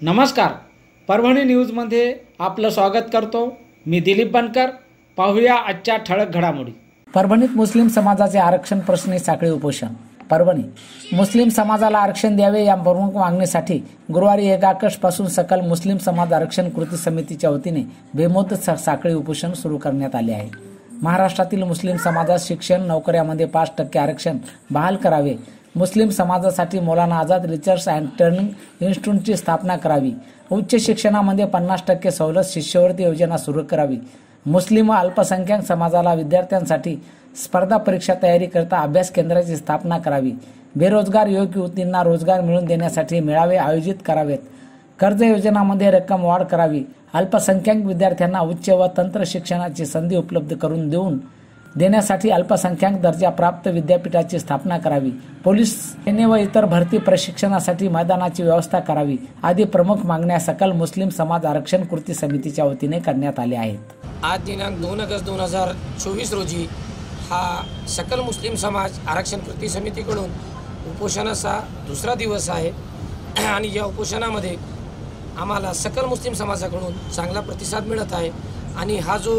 नमस्कार, परभणी न्यूजमध्ये आपलं स्वागत करतो। मी दिलीप बनकर। पाहूया आजच्या ठळक घडामोडी। परभणीत मुस्लिम समाजाचे आरक्षण प्रश्नी साखळी उपोषण। परभणी मुस्लिम समाजाला आरक्षण द्यावे या प्रमुख मागणीसाठी गुरुवारी 1 ऑगस्ट पासून सकल मुस्लिम समाज आरक्षण कृती समितीच्या वतीने बेमुदत साखळी उपोषण सुरू करण्यात आले आहे। महाराष्ट्रातील मुस्लिम समाजात शिक्षण नोकऱ्यांमध्ये 5% आरक्षण बहाल करावे, मुस्लिम समाजासाठी Maulana Azad research and training इन्स्टिट्यूटची स्थापना करावी, उच्च शिक्षणामध्ये 50% सवलत शिष्यवृत्ती योजना सुरू करावी, मुस्लिम व अल्पसंख्याक समाजाला विद्यार्थ्यांसाठी स्पर्धा परीक्षा तयारी करता अभ्यास केंद्राची स्थापना करावी, बेरोजगार युवक युवतींना रोजगार मिळवून देण्यासाठी मेळावे आयोजित करावेत, कर्ज योजनांमध्ये रक्कम वाढ करावी, अल्पसंख्याक विद्यार्थ्यांना उच्च व तंत्र शिक्षणाची संधी उपलब्ध करून देण्यासाठी अल्पसंख्याक दर्जा प्राप्त विद्यापीठाची स्थापना करावी, पोलीस सेने व इतर भरती प्रशिक्षणासाठी मैदानाची व्यवस्था करावी आदी प्रमुख मागण्या सकल मुस्लिम समाज आरक्षण कृती समितीच्या वतीने करण्यात आल्या आहेत। आज दिनांक 2 ऑगस्ट 2024 रोजी हा सकल मुस्लिम समाज आरक्षण कृती समितीकडून उपोषणाचा दुसरा दिवस आहे आणि या उपोषणामध्ये आम्हाला सकल मुस्लिम समाजाकडून चांगला प्रतिसाद मिळत आहे आणि हा जो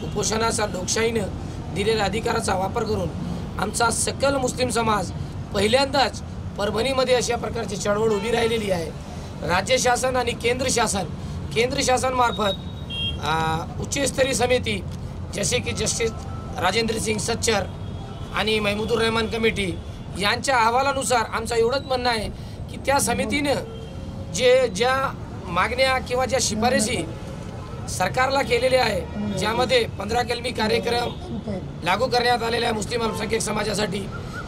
उपोषणाचा लोकशाहीनं दिलेल्या अधिकाराचा वापर करून आमचा सकल मुस्लिम समाज पहिल्यांदाच परभणीमध्ये अशा प्रकारची चळवळ उभी राहिलेली आहे। राज्य शासन आणि केंद्र शासनामार्फत उच्चस्तरीय समिती जसे की जस्टिस राजेंद्र सिंग सच्चर आणि महमूदुर रहमान कमिटी यांच्या अहवालानुसार आमचं एवढंच म्हणणं आहे की त्या समितीनं ज्या मागण्या किंवा ज्या शिफारसी सरकारला केलेले आहे, ज्यामध्ये 15 कलमी कार्यक्रम लागू करण्यात आलेला आहे मुस्लिम अल्पसंख्याक समाजासाठी,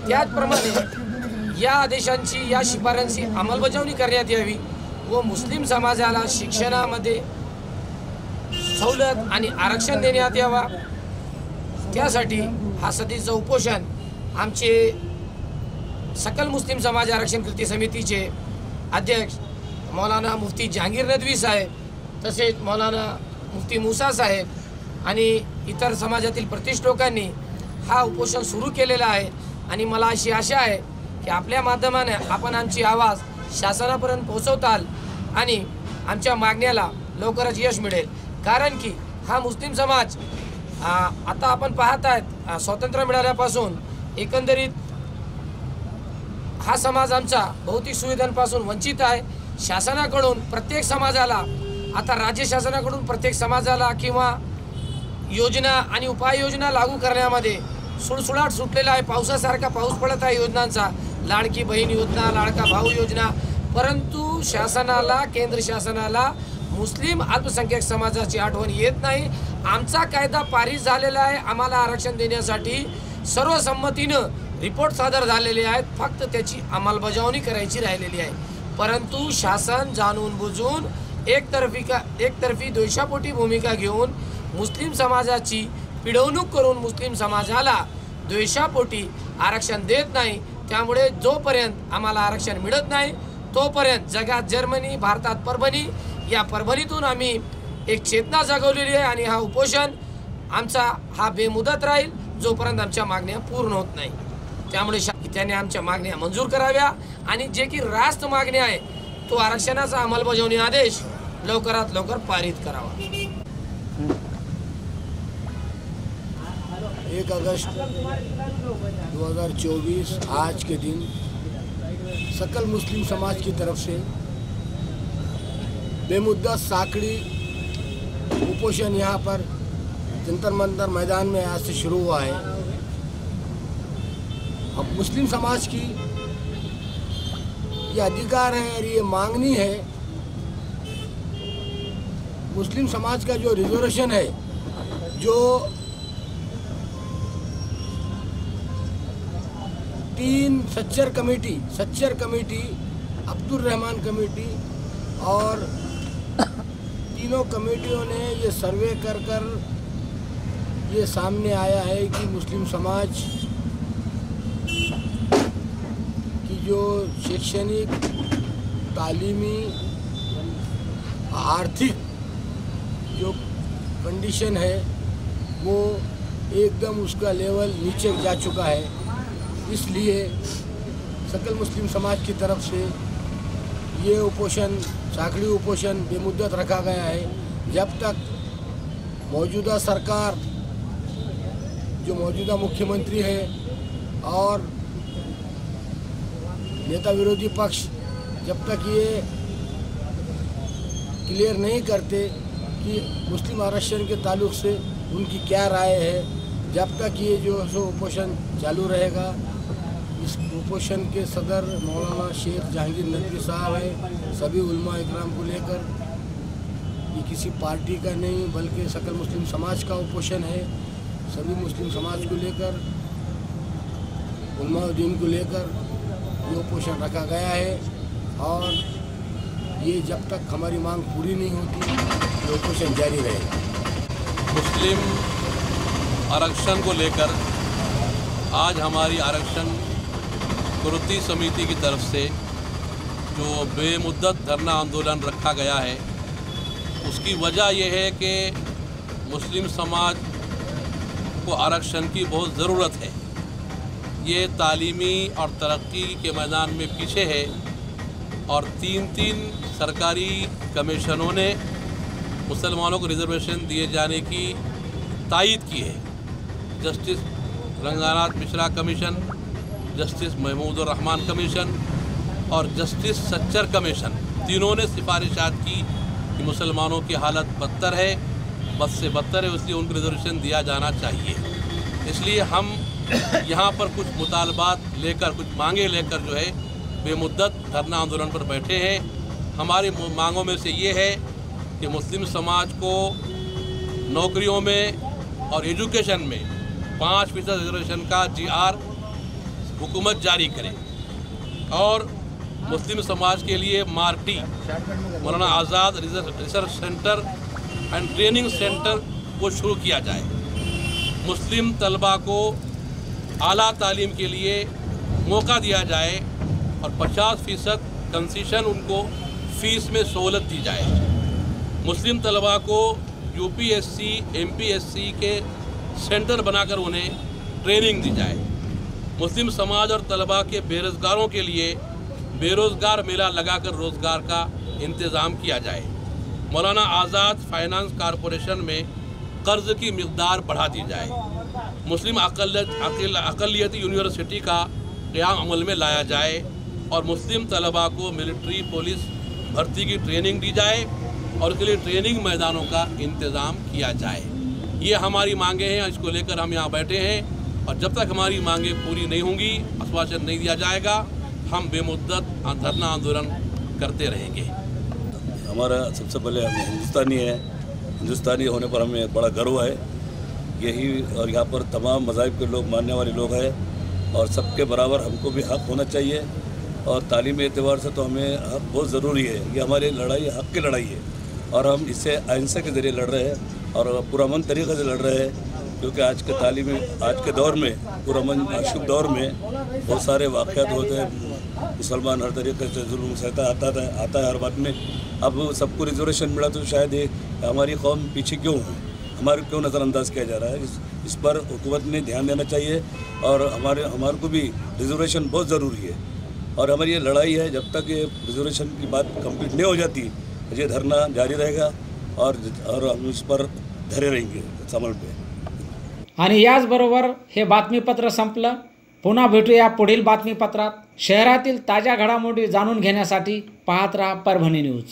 त्याचप्रमाणे या आदेशांची या शिफारसी अंमलबजावणी करण्यात यावी व मुस्लिम समाजाला शिक्षणामध्ये सवलत आणि आरक्षण देण्यात यावा, त्यासाठी हा सध्याचं उपोषण आमचे सकल मुस्लिम समाज आरक्षण कृती समितीचे अध्यक्ष मौलाना मुफ्ती जहांगीर नदवी साहेब, तसेच मौलाना मुफ्ती मूसा साहेब आणि इतर समाजातील प्रतिष्ठित लोकांनी हा उपोषण सुरू केलेला आहे आणि मला अशी आशा आहे की आपल्या माध्यमाने आपण आमची आवाज शासनापर्यंत पोहोचवताल आणि आमच्या मागण्याला लवकरच यश मिळेल। कारण की हा मुस्लिम समाज आता आपण पाहत आहेत स्वातंत्र्य मिळाल्यापासून एकंदरीत हा समाज आमचा भौतिक सुविधांपासून वंचित आहे। शासनाकडून प्रत्येक समाजाला आता राज्य शासनाकडून प्रत्येक समाजाला किंवा योजना आणि उपाययोजना लागू करण्यामध्ये सुळसुळाट सुटलेला आहे। पावसासारखा पाऊस पडत आहे योजनांचा, लाडकी बहीण योजना, लाडका भाऊ योजना, परंतु शासनाला केंद्र शासनाला मुस्लिम अल्पसंख्याक समाजाची आठवण येत नाही। आमचा कायदा पारित झालेला आहे, आम्हाला आरक्षण देण्यासाठी सर्वसंमतीनं रिपोर्ट सादर झालेले आहेत, फक्त त्याची अंमलबजावणी करायची राहिलेली आहे। परंतु शासन जाणून बुजून एकतर्फी द्वेषापोटी भूमिका घेऊन मुस्लिम समाजाची पिडवणूक करून मुस्लिम समाजाला द्वेषापोटी आरक्षण देत नाही। त्यामुळे जोपर्यंत आम्हाला आरक्षण मिळत नाही तोपर्यंत जगात जर्मनी, भारतात परभणी, या परभणीतून आम्ही एक चेतना जागवलेली आहे आणि हा उपोषण आमचा हा बेमुदत राहील जोपर्यंत आमच्या मागण्या पूर्ण होत नाही। त्यामुळे त्याने आमच्या मागण्या मंजूर कराव्या आणि जे की रास्त मागण्या आहे तो आरक्षणाचा अंमलबजावणी आदेश लवकरात लवकर पारित करावा। 1 अगस्त 2024 आज के दिन सकल मुस्लिम समाज की तरफ से बेमुद्दत साकड़ी उपोषण यहाँ पर जंतर मंतर मैदान में आज से शुरू हुआ है। अब मुस्लिम समाज की ये अधिकार है और ये मांगनी है, मुस्लिम समाज का जो रिजर्वेशन है, जो 3 सच्चर कमेटी, अब्दुल रहमान कमेटी और तीनों कमेटियों ने ये सर्वे कर ये सामने आया है कि मुस्लिम समाज की जो शैक्षणिक, तालीमी, आर्थिक जो कंडीशन है वो एकदम उसका लेवल नीचे जा चुका है। इसलिए सकल मुस्लिम समाज की तरफ से ये उपोषण साखड़ी उपोषण बेमुद्दत रखा गया है। जब तक मौजूदा सरकार, जो मौजूदा मुख्यमंत्री है और नेता विरोधी पक्ष जब तक ये क्लियर नहीं करते कि मुस्लिम आरक्षण के ताल्लुक से उनकी क्या राय है, जब तक ये जो सो उपोषण चालू रहेगा। इस उपोषण के सदर मौलाना शेख जहांगीर नदवी साहब हैं। सभी उलमा इकराम को लेकर, ये किसी पार्टी का नहीं बल्कि सकल मुस्लिम समाज का उपोषण है। सभी मुस्लिम समाज को लेकर, उलमा दीन को लेकर ये उपोषण रखा गया है और ये जब तक हमारी मांग पूरी नहीं होती ये उपोषण जारी रहेगा। मुस्लिम आरक्षण को लेकर आज हमारी आरक्षण कृति समिति की तरफ से जो बेमुद्दत धरना आंदोलन रखा गया है, उसकी वजह यह है कि मुस्लिम समाज को आरक्षण की बहुत ज़रूरत है। ये तालीमी और तरक्की के मैदान में पीछे है और तीन सरकारी कमीशनों ने मुसलमानों को रिजर्वेशन दिए जाने की तायीद की है। Justice Ranganath Mishra commission, justice Mahmood Rahman commission और जस्टिस सच्चर कमीशन, तीनों ने सिफारिशात की कि मुसलमानों की हालत बदतर है, बद से बदतर है, इसलिए उनको रिजर्वेशन दिया जाना चाहिए। इसलिए हम यहाँ पर कुछ मुतालबात लेकर, कुछ मांगे लेकर जो है बेमुद्दत धरना आंदोलन पर बैठे हैं। हमारी मांगों में से ये है कि मुस्लिम समाज को नौकरियों में और एजुकेशन में 5% रिजर्वेशन का GR हुकूमत जारी करे और मुस्लिम समाज के लिए मार्टी Maulana Azad research centre and training centre को शुरू किया जाए। मुस्लिम तलबा को आला तालीम के लिए मौका दिया जाए और 50% कंसेशन उनको फ़ीस में सहूलत दी जाए। मुस्लिम तलबा को UPSC MPSC के सेंटर बनाकर उन्हें ट्रेनिंग दी जाए। मुस्लिम समाज और तलबा के बेरोज़गारों के लिए बेरोज़गार मेला लगाकर रोज़गार का इंतज़ाम किया जाए। मौलाना आज़ाद फाइनेंस कॉरपोरेशन में कर्ज़ की मिक़दार बढ़ा दी जाए। मुस्लिम अक़लियती यूनिवर्सिटी का क़याम अमल में लाया जाए और मुस्लिम तलबा को मिलिट्री पुलिस भर्ती की ट्रेनिंग दी जाए और उसके लिए ट्रेनिंग मैदानों का इंतज़ाम किया जाए। ये हमारी मांगें हैं, इसको लेकर हम यहाँ बैठे हैं और जब तक हमारी मांगें पूरी नहीं होंगी, आश्वासन नहीं दिया जाएगा, हम बेमुद्दत धरना आंदोलन करते रहेंगे। हमारा सबसे पहले हम हिंदुस्तानी है, हिंदुस्तानी होने पर हमें बड़ा गर्व है यही, और यहाँ पर तमाम मज़ाहिब के लोग, मानने वाले लोग हैं और सबके बराबर हमको भी हक़ होना चाहिए। और तालीमी एतबार से तो हमें हक़ बहुत ज़रूरी है। ये हमारी लड़ाई हक़ की लड़ाई है और हम इससे अहिंसा के ज़रिए लड़ रहे हैं और पुरअमन तरीक़े से लड़ रहे हैं, क्योंकि आज के दौर में, पुरअमन आशुब दौर में बहुत सारे वाक़यात होते हैं। मुसलमान हर तरीके से जुल्म सहता आता है हर बात में। अब सबको रिजर्वेशन मिला तो शायद ये हमारी कौम पीछे क्यों है, हमारे क्यों नज़रअंदाज किया जा रहा है। इस पर हुकूमत ने ध्यान देना चाहिए और हमारे को भी रिजर्वेशन बहुत ज़रूरी है और हमारी ये लड़ाई है। जब तक ये रिजर्वेशन की बात कंप्लीट नहीं हो जाती, ये धरना जारी रहेगा और हम इस पर धरे रहेंगे समल पे। आणि याचबरोबर हे बातमीपत्र संपलं। पुन्हा भेटूया पुढील बातमीपत्रात। शहरातील ताज्या घडामोडी जाणून घेण्यासाठी पाहत राहा परभणी न्यूज।